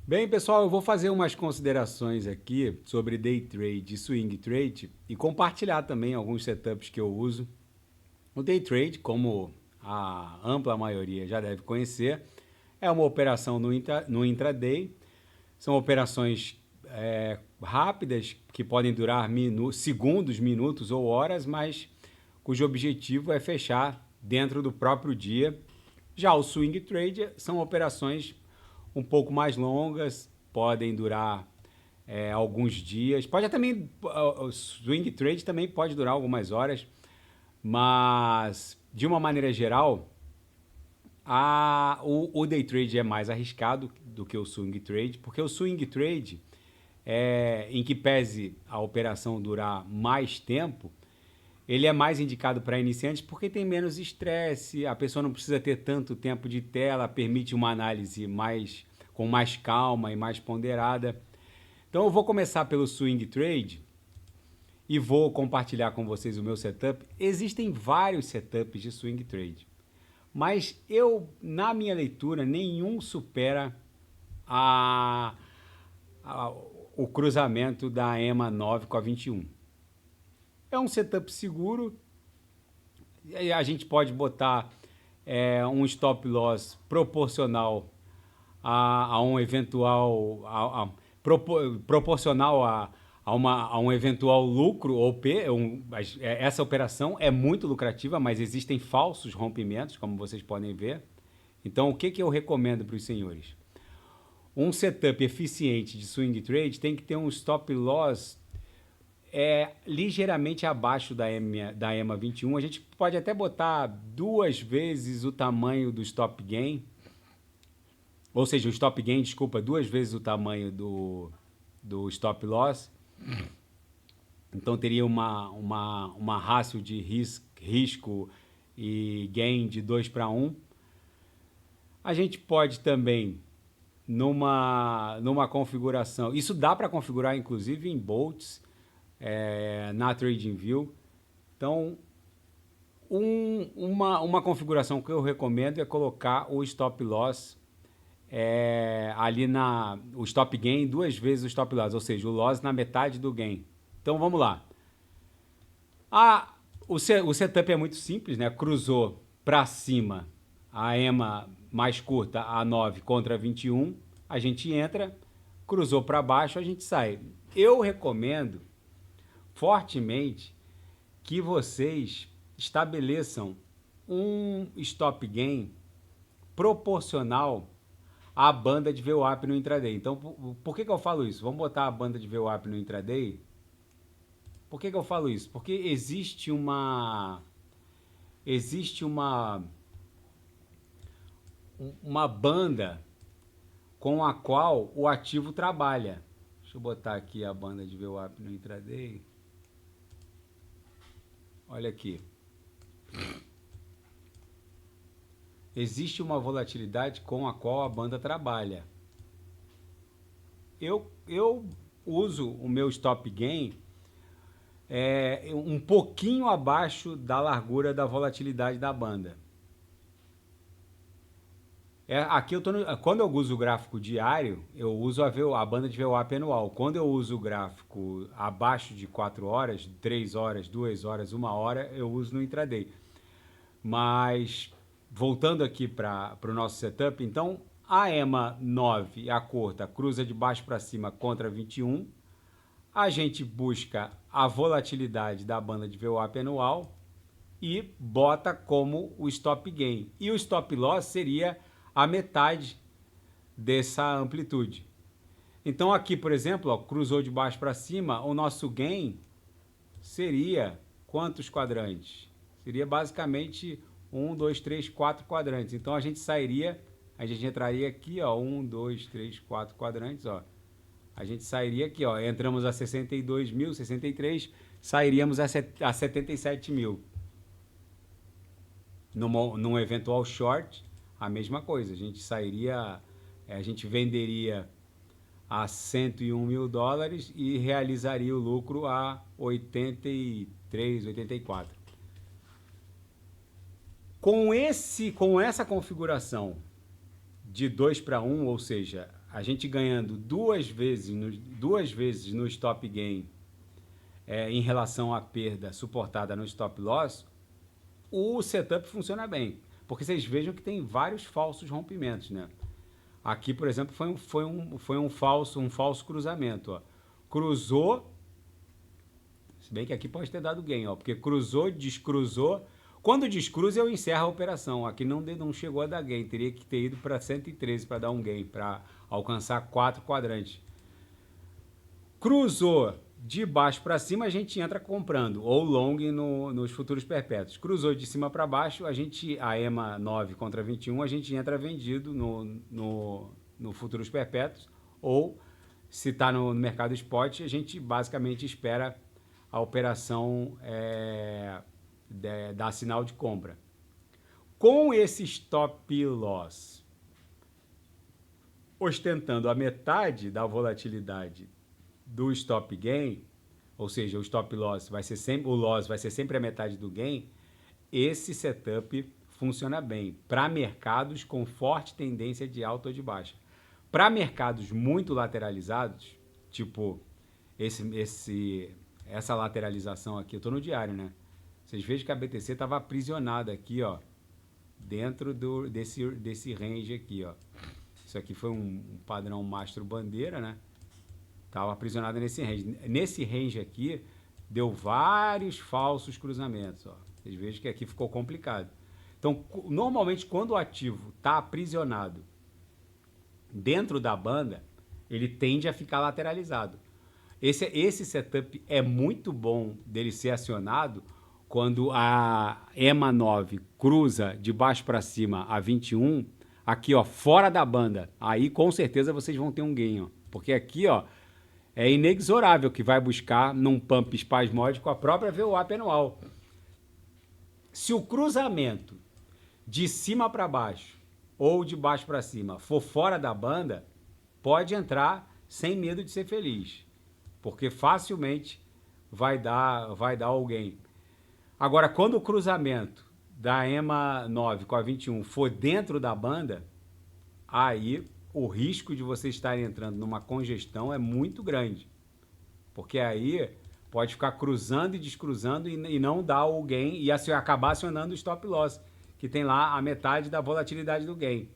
Bem, pessoal, eu vou fazer umas considerações aqui sobre day trade e swing trade e compartilhar também alguns setups que eu uso. O day trade, como a ampla maioria já deve conhecer, é uma operação no intraday. São operações rápidas que podem durar segundos, minutos ou horas, mas cujo objetivo é fechar dentro do próprio dia. Já o swing trade são operações um pouco mais longas, podem durar alguns dias. Pode também o swing trade também pode durar algumas horas, mas de uma maneira geral, o day trade é mais arriscado do que o swing trade, porque o swing trade, em que pese a operação durar mais tempo, ele é mais indicado para iniciantes porque tem menos estresse, a pessoa não precisa ter tanto tempo de tela, permite uma análise com mais calma e mais ponderada. Então eu vou começar pelo swing trade e vou compartilhar com vocês o meu setup. Existem vários setups de swing trade, mas na minha leitura, nenhum supera a, a- o cruzamento da EMA 9 com a 21. É um setup seguro, a gente pode botar um stop loss proporcional a um eventual proporcional a um eventual lucro ou essa operação é muito lucrativa, mas existem falsos rompimentos, como vocês podem ver. Então, o que eu recomendo para os senhores? Um setup eficiente de swing trade tem que ter um stop loss ligeiramente abaixo da EMA 21. A gente pode até botar duas vezes o tamanho do stop gain, ou seja, o stop gain, desculpa, duas vezes o tamanho do stop loss. Então teria uma rácio de risco e gain de 2 para 1. A gente pode também, numa configuração, isso dá para configurar inclusive em bolts, na TradingView. Então, uma configuração que eu recomendo é colocar o stop loss ali o stop gain duas vezes o stop loss, ou seja, o loss na metade do gain. Então vamos lá. O setup é muito simples, né? Cruzou para cima a EMA mais curta, a 9 contra a 21, a gente entra, cruzou para baixo, a gente sai. Eu recomendo fortemente que vocês estabeleçam um stop gain proporcional à banda de VWAP no intraday. Então, por que eu falo isso? Vamos botar a banda de VWAP no intraday. Por que eu falo isso? Porque existe uma banda com a qual o ativo trabalha. Deixa eu botar aqui a banda de VWAP no intraday. Olha aqui. Existe uma volatilidade com a qual a banda trabalha. Eu uso o meu stop gain um pouquinho abaixo da largura da volatilidade da banda. Aqui quando eu uso o gráfico diário, eu uso a banda de VWAP anual. Quando eu uso o gráfico abaixo de 4 horas, 3 horas, 2 horas, 1 hora, eu uso no intraday. Mas, voltando aqui para o nosso setup, então, a EMA 9, a curta, cruza de baixo para cima contra 21. A gente busca a volatilidade da banda de VWAP anual e bota como o stop gain. E o stop loss seria a metade dessa amplitude. Então aqui, por exemplo, ó, cruzou de baixo para cima, o nosso gain seria quantos quadrantes? Seria basicamente 1, 2, 3, 4 quadrantes. Então a gente entraria aqui, ó, 1, 2, 3, 4 quadrantes, ó. A gente sairia aqui, ó, entramos a 62 mil, 63, sairíamos a 77 mil. Num eventual short, a mesma coisa. A gente venderia a 101 mil dólares e realizaria o lucro a 83, 84. Com essa configuração de 2 para 1, ou seja, a gente ganhando duas vezes no stop gain em relação à perda suportada no stop loss, o setup funciona bem. Porque vocês vejam que tem vários falsos rompimentos, né? Aqui, por exemplo, foi um falso cruzamento. Ó. Cruzou, se bem que aqui pode ter dado gain, ó, porque cruzou, descruzou. Quando descruza, eu encerro a operação. Aqui não chegou a dar gain, teria que ter ido para 113 para dar um gain, para alcançar 4 quadrantes. Cruzou de baixo para cima, a gente entra comprando, ou long nos futuros perpétuos. Cruzou de cima para baixo, a EMA 9 contra 21, a gente entra vendido no futuros perpétuos, ou se está no mercado spot, a gente basicamente espera a operação dar sinal de compra. Com esse stop loss ostentando a metade da volatilidade do stop gain, ou seja, o stop loss vai ser sempre, o loss vai ser sempre a metade do gain, esse setup funciona bem para mercados com forte tendência de alta ou de baixa. Para mercados muito lateralizados, tipo essa lateralização aqui, eu estou no diário, né? Vocês vejam que a BTC estava aprisionada aqui, ó, dentro desse range aqui, ó. Isso aqui foi um padrão mastro bandeira, né? Estava aprisionada nesse range. Nesse range aqui, deu vários falsos cruzamentos, ó. Vocês vejam que aqui ficou complicado. Então, normalmente, quando o ativo está aprisionado dentro da banda, ele tende a ficar lateralizado. Esse setup é muito bom dele ser acionado quando a EMA 9 cruza de baixo para cima a 21, aqui, ó, fora da banda. Aí, com certeza, vocês vão ter um gain, ó. Porque aqui, ó, é inexorável que vai buscar num pump espasmódico a própria VWAP anual. Se o cruzamento de cima para baixo ou de baixo para cima for fora da banda, pode entrar sem medo de ser feliz, porque facilmente vai dar alguém. Agora, quando o cruzamento da EMA 9 com a 21 for dentro da banda, aí o risco de você estar entrando numa congestão é muito grande, porque aí pode ficar cruzando e descruzando e não dar o gain e acabar acionando o stop loss, que tem lá a metade da volatilidade do gain.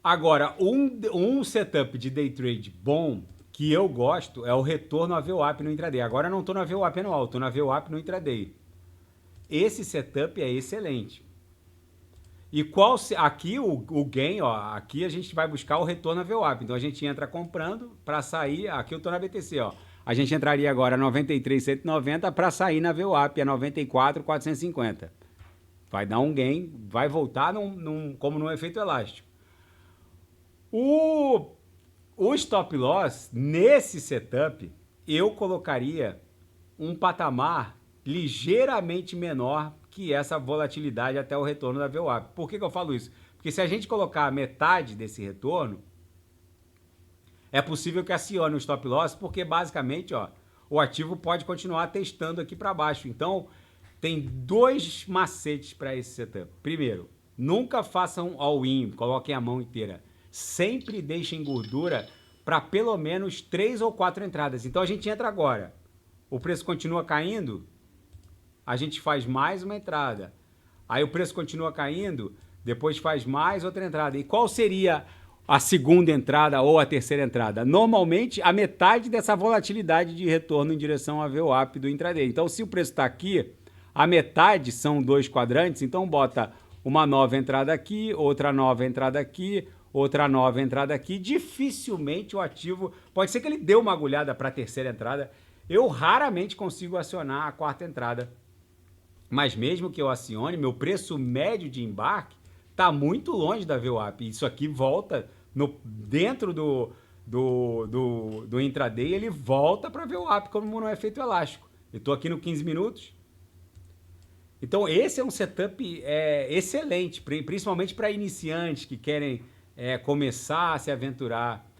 Agora, um setup de day trade bom que eu gosto é o retorno à VWAP no intraday. Agora eu não estou na VWAP anual, estou na VWAP no intraday. Esse setup é excelente. E aqui o gain, ó, aqui a gente vai buscar o retorno à VWAP. Então a gente entra comprando para sair, aqui eu estou na BTC, ó. A gente entraria agora a 93,190 para sair na VWAP a 94,450. Vai dar um gain, vai voltar como num efeito elástico. O stop loss, nesse setup, eu colocaria um patamar ligeiramente menor que essa volatilidade até o retorno da VWAP. Por que eu falo isso? Porque se a gente colocar metade desse retorno, é possível que acione o stop loss, porque basicamente, ó, o ativo pode continuar testando aqui para baixo. Então, tem dois macetes para esse setup. Primeiro, nunca façam all-in, coloquem a mão inteira. Sempre deixem gordura para pelo menos 3 ou 4 entradas. Então a gente entra agora, o preço continua caindo, a gente faz mais uma entrada. Aí o preço continua caindo, depois faz mais outra entrada. E qual seria a segunda entrada ou a terceira entrada? Normalmente a metade dessa volatilidade de retorno em direção à VWAP do intraday. Então se o preço está aqui, a metade são 2 quadrantes, então bota uma nova entrada aqui, outra nova entrada aqui, outra nova entrada aqui. Dificilmente o ativo, pode ser que ele dê uma agulhada para a terceira entrada, eu raramente consigo acionar a quarta entrada, mas mesmo que eu acione, meu preço médio de embarque está muito longe da VWAP. Isso aqui volta dentro do intraday, ele volta para a VWAP como no efeito elástico. Eu estou aqui no 15 minutos. Então esse é um setup excelente, principalmente para iniciantes que querem começar a se aventurar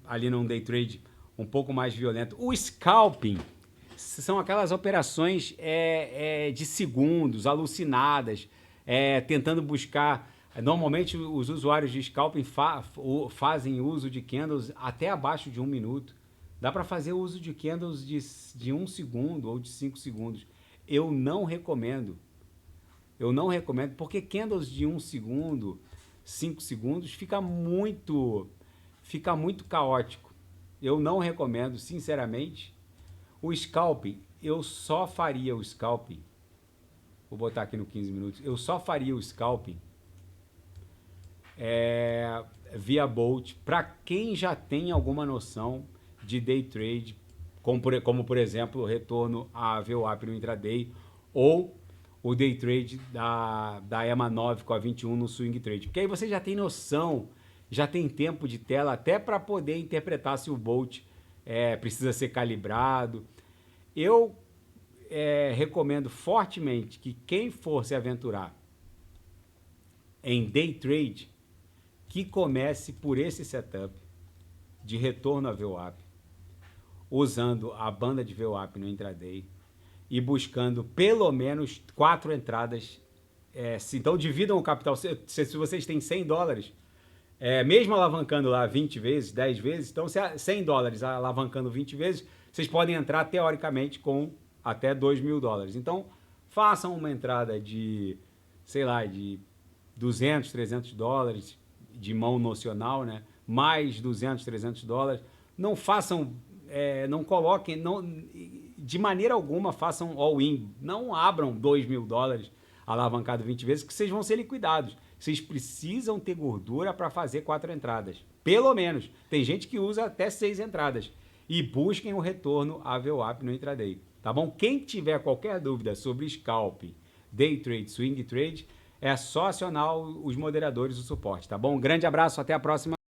ali num day trade um pouco mais violento. O scalping são aquelas operações de segundos, alucinadas, tentando buscar Normalmente os usuários de scalping fazem uso de candles até abaixo de 1 minuto. Dá para fazer uso de candles de 1 segundo ou de 5 segundos. Eu não recomendo. Eu não recomendo, porque candles de 1 segundo, 5 segundos, fica muito caótico. Eu não recomendo, sinceramente. O scalping, eu só faria o scalping. Vou botar aqui no 15 minutos. Eu só faria o scalping via Bolt para quem já tem alguma noção de day trade, como por exemplo o retorno a VWAP no intraday ou o day trade da EMA 9 com a 21 no swing trade. Porque aí você já tem noção, já tem tempo de tela até para poder interpretar se o Bolt precisa ser calibrado. Eu recomendo fortemente que quem for se aventurar em day trade, que comece por esse setup de retorno a VWAP, usando a banda de VWAP no intraday e buscando pelo menos 4 entradas. Então dividam o capital. Se vocês têm $100, mesmo alavancando lá 20 vezes, 10 vezes, então $100 alavancando 20 vezes, vocês podem entrar teoricamente com até $2.000. Então façam uma entrada de, sei lá, de $200, $300 de mão nocional, né? Mais $200, $300. Não façam, não coloquem, não, de maneira alguma façam all-in. Não abram $2.000 alavancado 20 vezes, que vocês vão ser liquidados. Vocês precisam ter gordura para fazer 4 entradas. Pelo menos. Tem gente que usa até 6 entradas. E busquem o retorno a VWAP no intraday. Tá bom? Quem tiver qualquer dúvida sobre scalping, day trade, swing trade, é só acionar os moderadores do suporte, tá bom? Um grande abraço, até a próxima.